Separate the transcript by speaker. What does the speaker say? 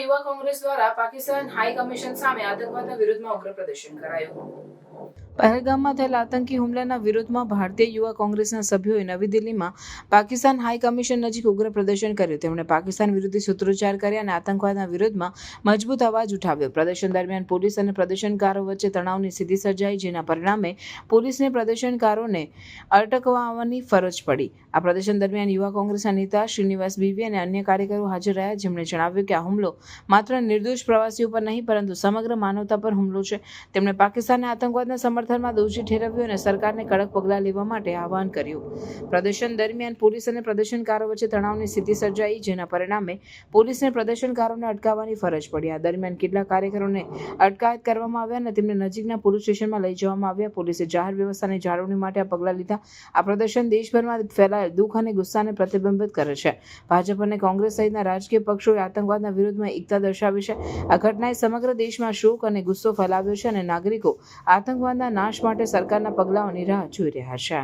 Speaker 1: યુવા કોંગ્રેસ દ્વારા Pakistan high commission સામે આતંકવાદના વિરોધમાં ઉગ્ર પ્રદર્શન કરાયું। પહેલગામમાં થયેલા આતંકી હુમલાના વિરોધમાં ભારતીય યુવા કોંગ્રેસના સભ્યોએ નવી દિલ્હીમાં પાકિસ્તાન હાઈ કમિશન નજીક ઉગ્ર પ્રદર્શન કર્યું। તેમણે પાકિસ્તાન વિરોધી સૂત્રોચ્ચાર કર્યા અને આતંકવાદના વિરોધમાં મજબૂત અવાજ ઉઠાવ્યો। પ્રદર્શન દરમિયાન પોલીસ અને પ્રદર્શનકારો વચ્ચે તણાવની સ્થિતિ સર્જાઈ, જેના પરિણામે પોલીસને પ્રદર્શનકારોને અટકાવવાની ફરજ પડી। આ પ્રદર્શન દરમિયાન યુવા કોંગ્રેસના નેતા શ્રીનિવાસ બીવી અને અન્ય કાર્યકરો હાજર રહ્યા, જેમણે જણાવ્યું કે આ હુમલો માત્ર નિર્દોષ પ્રવાસીઓ પર નહીં પરંતુ સમગ્ર માનવતા પર હુમલો છે। તેમણે પાકિસ્તાનને આતંકવાદના સમર્થનમાં દોષી ઠેરવ્યું અને સરકારને કડક પગલાં લેવા માટે આહવાન કર્યું। પ્રદર્શન દરમિયાન પોલીસ અને પ્રદર્શનકારો વચ્ચે તણાવની સ્થિતિ સર્જાઈ, જેના પરિણામે પોલીસને પ્રદર્શનકારોને અટકાવવાની ફરજ પડી। આ દરમિયાન કેટલાક કાર્યકરોને અટકાયત કરવામાં આવ્યા અને તેમને નજીકના પોલીસ સ્ટેશનમાં લઈ જવામાં આવ્યા। પોલીસે જાહેર વ્યવસ્થાની જાળવણી માટે આ પગલાં લીધા। આ પ્રદર્શન દેશભરમાં ફેલાયેલ દુઃખ અને ગુસ્સાને પ્રતિબિંબિત કરે છે। ભાજપ અને કોંગ્રેસ સહિતના રાજકીય પક્ષોએ આતંકવાદના વિરોધમાં એકતા દર્શાવી છે। આ ઘટનાએ સમગ્ર દેશમાં શોક અને ગુસ્સો ફેલાવ્યો છે અને નાગરિકો આતંકવાદના નાશ માટે સરકારના પગલાઓની રાહ જોઈ રહ્યા છે।